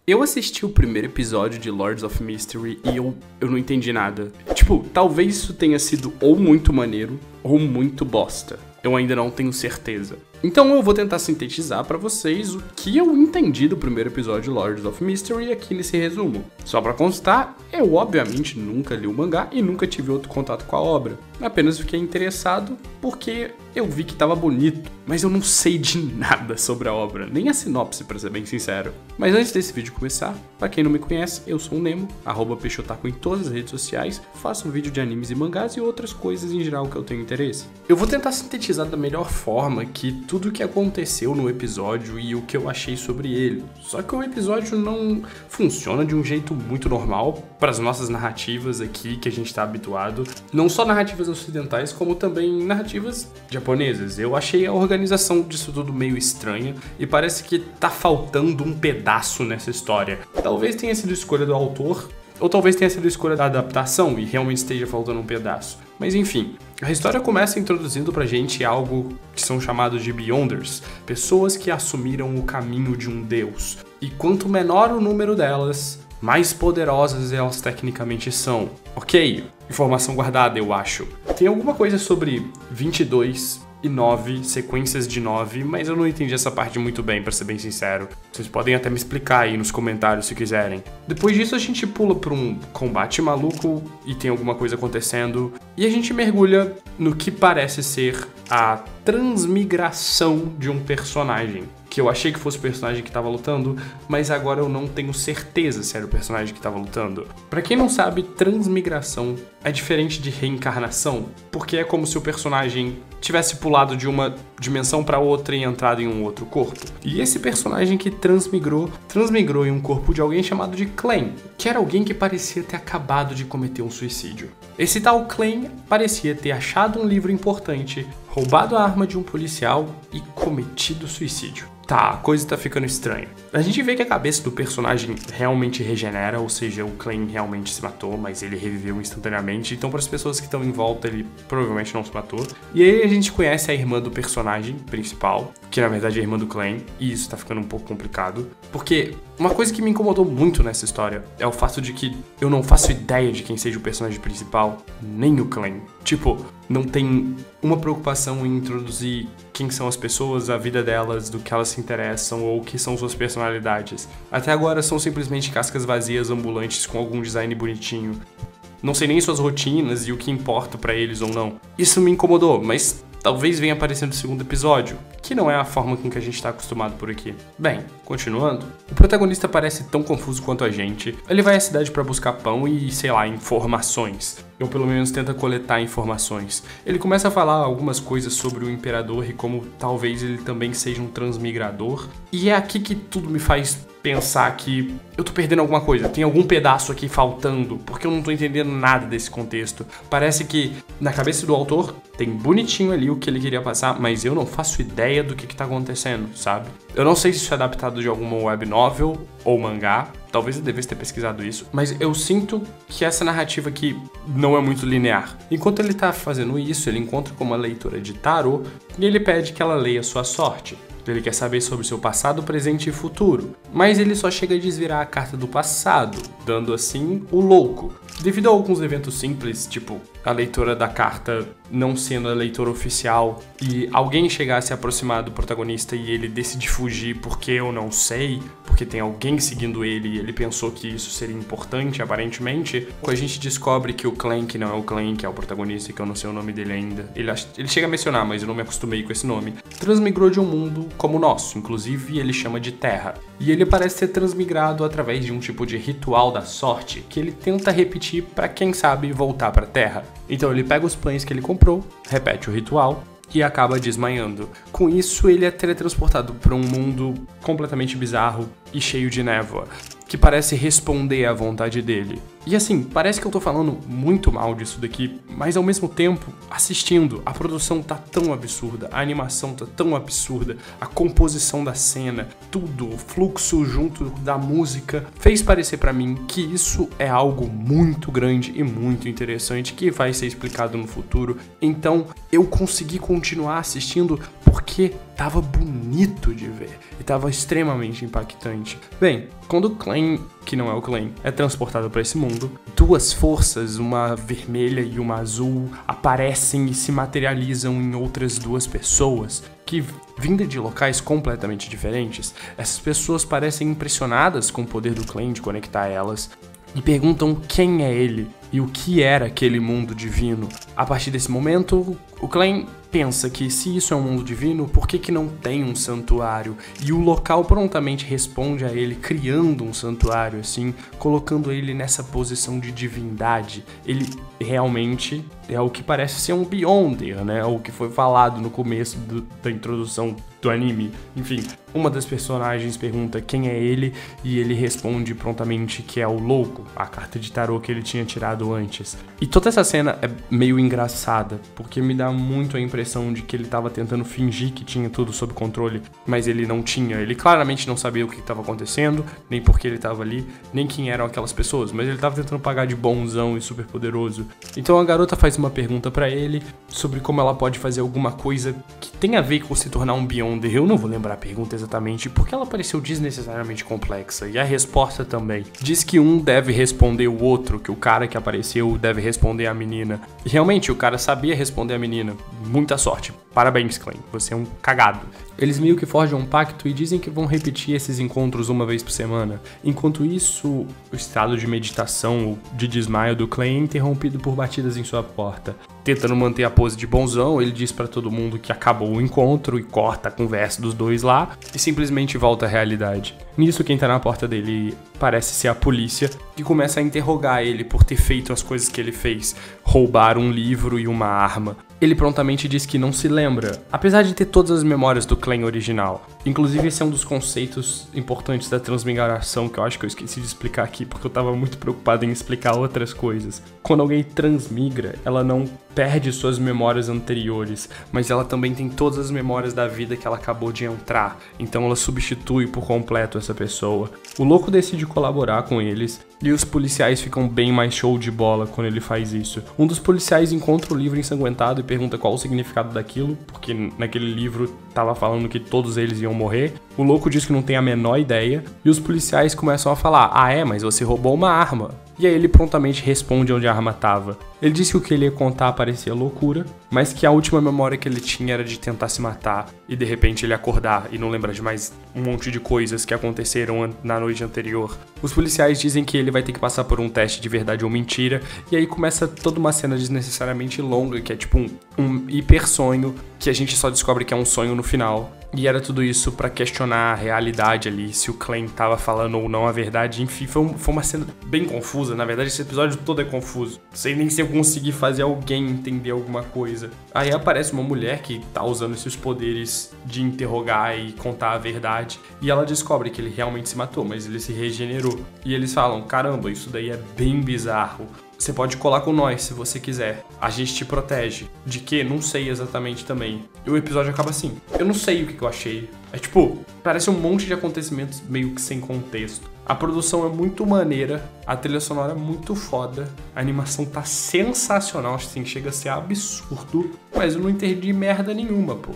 Eu assisti o primeiro episódio de Lords of Mystery e eu não entendi nada. Tipo, talvez isso tenha sido ou muito maneiro ou muito bosta. Eu ainda não tenho certeza. Então eu vou tentar sintetizar pra vocês o que eu entendi do primeiro episódio de Lords of Mystery aqui nesse resumo. Só pra constar, eu obviamente nunca li o mangá e nunca tive outro contato com a obra. Apenas fiquei interessado porque eu vi que tava bonito, mas eu não sei de nada sobre a obra, nem a sinopse pra ser bem sincero. Mas antes desse vídeo começar, pra quem não me conhece, eu sou o Nemo, @peixotaku em todas as redes sociais, faço vídeo de animes e mangás e outras coisas em geral que eu tenho interesse. Eu vou tentar sintetizar da melhor forma que tudo o que aconteceu no episódio e o que eu achei sobre ele. Só que o episódio não funciona de um jeito muito normal para as nossas narrativas aqui que a gente tá habituado. Não só narrativas ocidentais, como também narrativas japonesas. Eu achei a organização disso tudo meio estranha e parece que tá faltando um pedaço nessa história. Talvez tenha sido escolha do autor, ou talvez tenha sido escolha da adaptação e realmente esteja faltando um pedaço. Mas enfim, a história começa introduzindo pra gente algo que são chamados de Beyonders, pessoas que assumiram o caminho de um deus. E quanto menor o número delas, mais poderosas elas tecnicamente são. Ok, informação guardada, eu acho. Tem alguma coisa sobre 22 e 9, sequências de 9, mas eu não entendi essa parte muito bem, pra ser bem sincero. Vocês podem até me explicar aí nos comentários se quiserem. Depois disso a gente pula pra um combate maluco e tem alguma coisa acontecendo, e a gente mergulha no que parece ser a transmigração de um personagem. Que eu achei que fosse o personagem que tava lutando, mas agora eu não tenho certeza se era o personagem que tava lutando. Pra quem não sabe, transmigração é diferente de reencarnação, porque é como se o personagem tivesse pulado de uma dimensão pra outra e entrado em um outro corpo. E esse personagem que transmigrou em um corpo de alguém chamado de Clan, que era alguém que parecia ter acabado de cometer um suicídio. Esse tal Clan parecia ter achado um livro importante, roubado a arma de um policial e cometido suicídio. Tá, a coisa tá ficando estranha. A gente vê que a cabeça do personagem realmente regenera, ou seja, o Clan realmente se matou, mas ele reviveu instantaneamente, então para as pessoas que estão em volta ele provavelmente não se matou. E aí a gente conhece a irmã do personagem principal, que na verdade é a irmã do Clan, e isso tá ficando um pouco complicado, porque uma coisa que me incomodou muito nessa história é o fato de que eu não faço ideia de quem seja o personagem principal, nem o Clan. Tipo, não tem uma preocupação em introduzir quem são as pessoas, a vida delas, do que elas se interessam ou o que são suas personalidades. Até agora são simplesmente cascas vazias ambulantes com algum design bonitinho. Não sei nem suas rotinas e o que importa pra eles ou não. Isso me incomodou, mas talvez venha aparecer no segundo episódio, que não é a forma com que a gente tá acostumado por aqui. Bem, continuando, o protagonista parece tão confuso quanto a gente. Ele vai à cidade pra buscar pão e, sei lá, informações. Ou pelo menos tenta coletar informações. Ele começa a falar algumas coisas sobre o imperador e como talvez ele também seja um transmigrador. E é aqui que tudo me faz pensar que eu tô perdendo alguma coisa, tem algum pedaço aqui faltando, porque eu não tô entendendo nada desse contexto. Parece que na cabeça do autor tem bonitinho ali o que ele queria passar, mas eu não faço ideia do que tá acontecendo, sabe? Eu não sei se isso é adaptado de alguma web novel ou mangá, talvez eu devesse ter pesquisado isso, mas eu sinto que essa narrativa aqui não é muito linear. Enquanto ele tá fazendo isso, ele encontra com uma leitora de tarô e ele pede que ela leia sua sorte. Ele quer saber sobre seu passado, presente e futuro, mas ele só chega a desvirar a carta do passado, dando assim o louco. Devido a alguns eventos simples, tipo a leitora da carta não sendo a leitora oficial e alguém chegar a se aproximar do protagonista e ele decide fugir porque eu não sei, porque tem alguém seguindo ele e ele pensou que isso seria importante, aparentemente, a gente descobre que o Clan, que não é o Clan, que é o protagonista, que eu não sei o nome dele ainda, ele chega a mencionar, mas eu não me acostumei com esse nome, transmigrou de um mundo como o nosso, inclusive ele chama de Terra. E ele parece ser transmigrado através de um tipo de ritual da sorte que ele tenta repetir para quem sabe voltar para a Terra. Então ele pega os pães que ele comprou, repete o ritual e acaba desmaiando. Com isso ele é teletransportado para um mundo completamente bizarro e cheio de névoa, que parece responder à vontade dele. E assim, parece que eu tô falando muito mal disso daqui, mas ao mesmo tempo, assistindo, a produção tá tão absurda, a animação tá tão absurda, a composição da cena, tudo, o fluxo junto da música, fez parecer pra mim que isso é algo muito grande e muito interessante que vai ser explicado no futuro. Então, eu consegui continuar assistindo porque tava bonito de ver e tava extremamente impactante. Bem, quando o Clan, que não é o Clan, é transportado para esse mundo, duas forças, uma vermelha e uma azul, aparecem e se materializam em outras duas pessoas que, vinda de locais completamente diferentes, essas pessoas parecem impressionadas com o poder do Clan de conectar elas e perguntam quem é ele e o que era aquele mundo divino. A partir desse momento, o Clan pensa que se isso é um mundo divino, por que não tem um santuário? E o local prontamente responde a ele, criando um santuário assim, colocando ele nessa posição de divindade. Ele realmente é o que parece ser um Beyonder, né? O que foi falado no começo da introdução do anime. Enfim, uma das personagens pergunta quem é ele e ele responde prontamente que é o Louco, a carta de tarô que ele tinha tirado antes. E toda essa cena é meio engraçada, porque me dá muito a impressão de que ele estava tentando fingir que tinha tudo sob controle, mas ele não tinha. Ele claramente não sabia o que estava acontecendo, nem por que ele estava ali, nem quem eram aquelas pessoas, mas ele estava tentando pagar de bonzão e super poderoso. Então a garota faz uma pergunta pra ele sobre como ela pode fazer alguma coisa que tem a ver com se tornar um Beyonder. Eu não vou lembrar a pergunta exatamente, porque ela pareceu desnecessariamente complexa, e a resposta também. Diz que um deve responder o outro, que o cara que apareceu deve responder a menina. E realmente, o cara sabia responder a menina. Muita sorte. Parabéns, Clan. Você é um cagado. Eles meio que forjam um pacto e dizem que vão repetir esses encontros uma vez por semana. Enquanto isso, o estado de meditação ou de desmaio do Clan é interrompido por batidas em sua porta. Tentando manter a pose de bonzão, ele diz pra todo mundo que acabou o encontro e corta a conversa dos dois lá e simplesmente volta à realidade. Nisso, quem tá na porta dele parece ser a polícia, que começa a interrogar ele por ter feito as coisas que ele fez, roubar um livro e uma arma. Ele prontamente diz que não se lembra, apesar de ter todas as memórias do Clan original. Inclusive, esse é um dos conceitos importantes da transmigração que eu acho que eu esqueci de explicar aqui, porque eu tava muito preocupado em explicar outras coisas. Quando alguém transmigra, ela não perde suas memórias anteriores, mas ela também tem todas as memórias da vida que ela acabou de entrar, então ela substitui por completo essa pessoa. O louco decide colaborar com eles, e os policiais ficam bem mais show de bola quando ele faz isso. Um dos policiais encontra o livro ensanguentado e pergunta qual o significado daquilo, porque naquele livro tava falando que todos eles iam morrer. O louco diz que não tem a menor ideia, e os policiais começam a falar: ah é, mas você roubou uma arma. E aí ele prontamente responde onde a arma estava. Ele disse que o que ele ia contar parecia loucura, mas que a última memória que ele tinha era de tentar se matar e de repente ele acordar e não lembrar de mais um monte de coisas que aconteceram na noite anterior. Os policiais dizem que ele vai ter que passar por um teste de verdade ou mentira, e aí começa toda uma cena desnecessariamente longa, que é tipo um hiper sonho, que a gente só descobre que é um sonho no final. E era tudo isso pra questionar a realidade ali, se o Clan tava falando ou não a verdade. Enfim, foi uma cena bem confusa. Na verdade, esse episódio todo é confuso. Não sei nem se eu consegui fazer alguém entender alguma coisa. Aí aparece uma mulher que tá usando esses poderes de interrogar e contar a verdade. E ela descobre que ele realmente se matou, mas ele se regenerou. E eles falam: caramba, isso daí é bem bizarro. Você pode colar com nós se você quiser. A gente te protege. De quê? Não sei exatamente também. E o episódio acaba assim. Eu não sei o que eu achei. É tipo, parece um monte de acontecimentos meio que sem contexto. A produção é muito maneira, a trilha sonora é muito foda, a animação tá sensacional, assim, chega a ser absurdo, mas eu não entendi merda nenhuma, pô.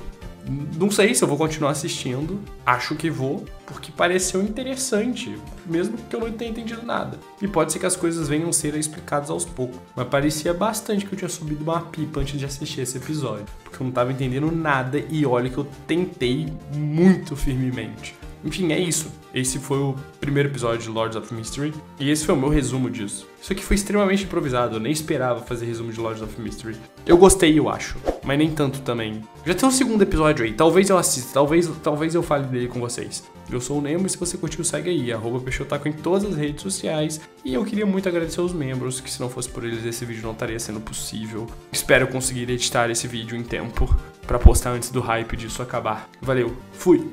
Não sei se eu vou continuar assistindo, acho que vou, porque pareceu interessante, mesmo que eu não tenha entendido nada. E pode ser que as coisas venham a ser explicadas aos poucos, mas parecia bastante que eu tinha subido uma pipa antes de assistir esse episódio, porque eu não tava entendendo nada e olha que eu tentei muito firmemente. Enfim, é isso. Esse foi o primeiro episódio de Lords of Mystery e esse foi o meu resumo disso. Isso aqui foi extremamente improvisado, eu nem esperava fazer resumo de Lords of Mystery. Eu gostei, eu acho, mas nem tanto também. Já tem um segundo episódio aí, talvez eu assista, talvez eu fale dele com vocês. Eu sou o Nemo e se você curtiu, segue aí, @peixotaco em todas as redes sociais. E eu queria muito agradecer aos membros, que se não fosse por eles esse vídeo não estaria sendo possível. Espero conseguir editar esse vídeo em tempo pra postar antes do hype disso acabar. Valeu, fui!